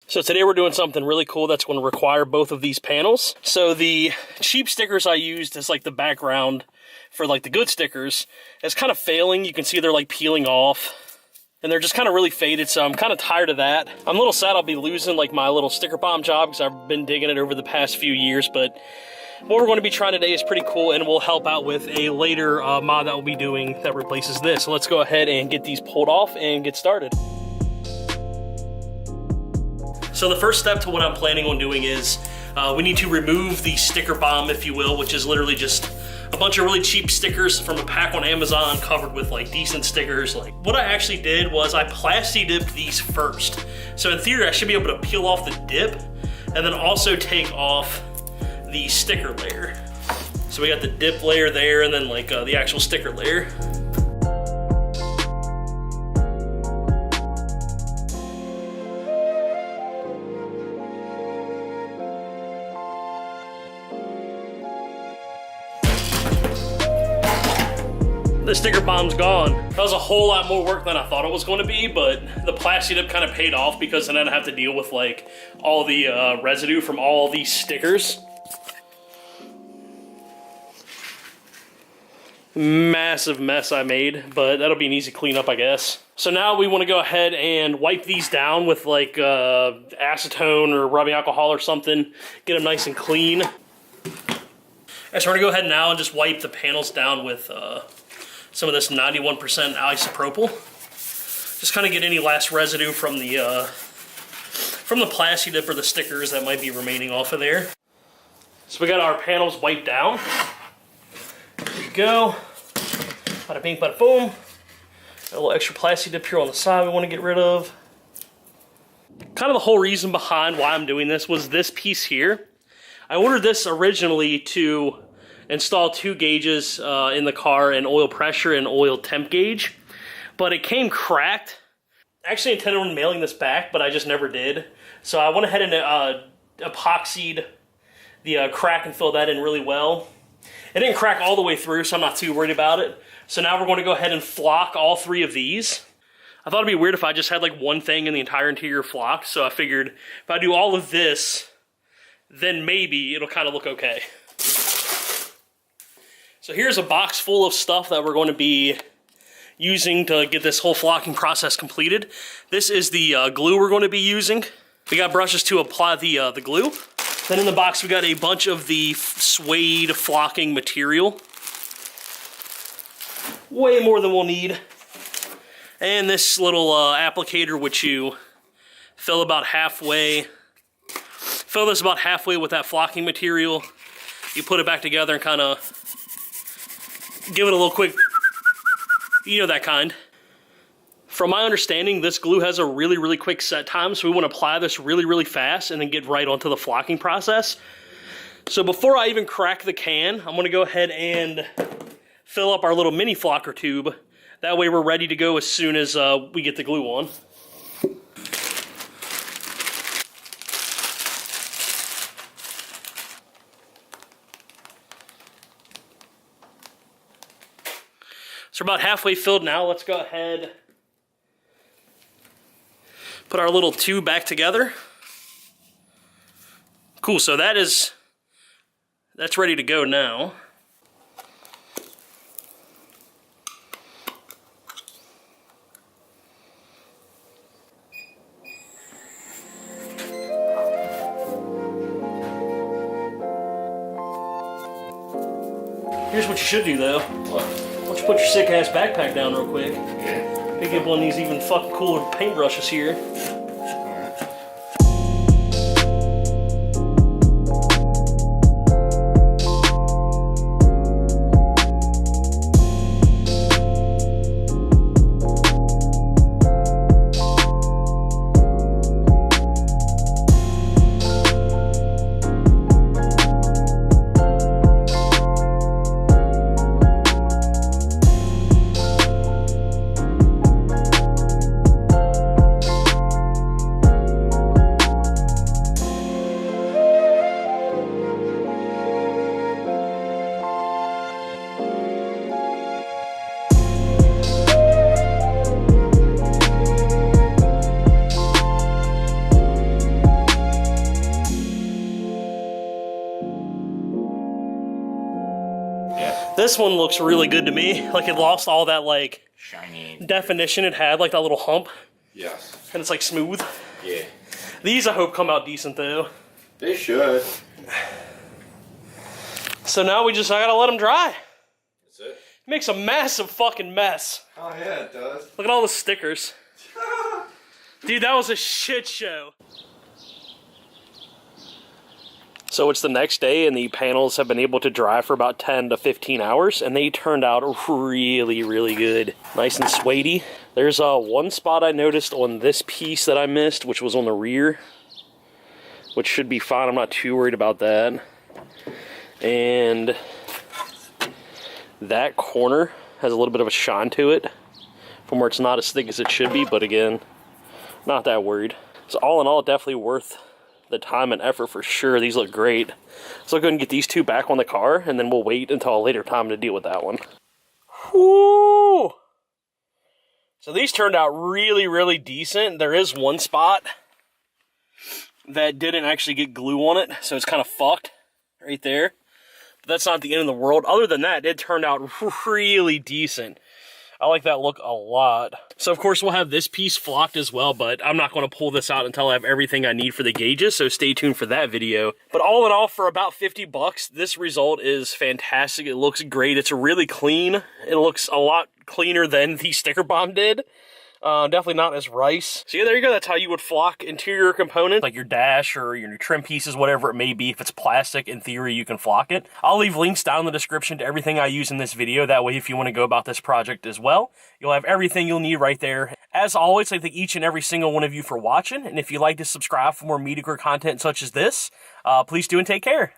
So today we're doing something really cool that's going to require both of these panels. So the cheap stickers I used as like the background for like the good stickers is kind of failing. You can see they're like peeling off and they're just kind of really faded. So I'm kind of tired of that. I'm a little sad I'll be losing like my little sticker bomb job because I've been digging it over the past few years. But what we're going to be trying today is pretty cool and will help out with a later mod that we'll be doing that replaces this. So let's go ahead and get these pulled off and get started. So the first step to what I'm planning on doing is we need to remove the sticker bomb, if you will, which is literally just a bunch of really cheap stickers from a pack on Amazon covered with like decent stickers. Like what I actually did was I plasti dipped these first. So in theory, I should be able to peel off the dip and then also take off the sticker layer. So we got the dip layer there and then like the actual sticker layer. The sticker bomb's gone. That was a whole lot more work than I thought it was going to be, but the plasti dip kind of paid off because then I didn't have to deal with like all the residue from all these stickers. Massive mess I made, but that'll be an easy cleanup, I guess. So now we want to go ahead and wipe these down with like acetone or rubbing alcohol or something, get them nice and clean. So we're gonna go ahead now and just wipe the panels down with some of this 91% isopropyl. Just kind of get any last residue from the plasti dip or the stickers that might be remaining off of there. So we got our panels wiped down. There we go. Bada bing, bada boom. Got a little extra plasti dip here on the side we want to get rid of. Kind of the whole reason behind why I'm doing this was this piece here. I ordered this originally to install 2 gauges in the car, an oil pressure and oil temp gauge, but it came cracked. I actually intended on mailing this back, but I just never did. So I went ahead and epoxied the crack and filled that in really well. It didn't crack all the way through, so I'm not too worried about it. So now we're going to go ahead and flock all 3 of these. I thought it'd be weird if I just had like one thing in the entire interior flocked, so I figured if I do all of this, then maybe it'll kind of look okay. So here's a box full of stuff that we're going to be using to get this whole flocking process completed. This is the glue we're going to be using. We got brushes to apply the glue. Then in the box we got a bunch of the suede flocking material. Way more than we'll need. And this little applicator which you fill about halfway. Fill this about halfway with that flocking material. You put it back together and kind of give it a little quick, you know, that kind. From my understanding, this glue has a really, really quick set time, so we want to apply this really, really fast and then get right onto the flocking process. So before I even crack the can, I'm going to go ahead and fill up our little mini flocker tube. That way we're ready to go as soon as we get the glue on. So we're about halfway filled now. Let's go ahead, put our little tube back together. Cool, so that's ready to go now. Here's what you should do though. Why don't you put your sick ass backpack down real quick? Yeah. Pick up one of these even fucking cooler paintbrushes here. This one looks really good to me. Like it lost all that like shiny definition it had, like that little hump. Yes. And it's like smooth. Yeah. These I hope come out decent though. They should. So now I gotta let them dry. That's it. It makes a massive fucking mess. Oh yeah, it does. Look at all the stickers. Dude, that was a shit show. So it's the next day and the panels have been able to dry for about 10 to 15 hours and they turned out really, really good. Nice and suede-y. There's one spot I noticed on this piece that I missed, which was on the rear, which should be fine. I'm not too worried about that. And that corner has a little bit of a shine to it from where it's not as thick as it should be, but again, not that worried. So all in all, definitely worth the time and effort for sure. These look great. So I'll go ahead and get these two back on the car and then we'll wait until a later time to deal with that one. Whoo! So these turned out really, really decent. There is one spot that didn't actually get glue on it, so it's kind of fucked right there. But that's not the end of the world. Other than that, it turned out really decent. I like that look a lot. So of course we'll have this piece flocked as well, but I'm not going to pull this out until I have everything I need for the gauges, so stay tuned for that video. But all in all, for about 50 bucks, this result is fantastic. It looks great. It's really clean. It looks a lot cleaner than the sticker bomb did. Definitely not as rice. So yeah, there you go. That's how you would flock interior components, like your dash or your trim pieces, whatever it may be. If it's plastic, in theory, you can flock it. I'll leave links down in the description to everything I use in this video. That way, if you want to go about this project as well, you'll have everything you'll need right there. As always, I thank each and every single one of you for watching. And if you'd like to subscribe for more media content such as this, please do and take care.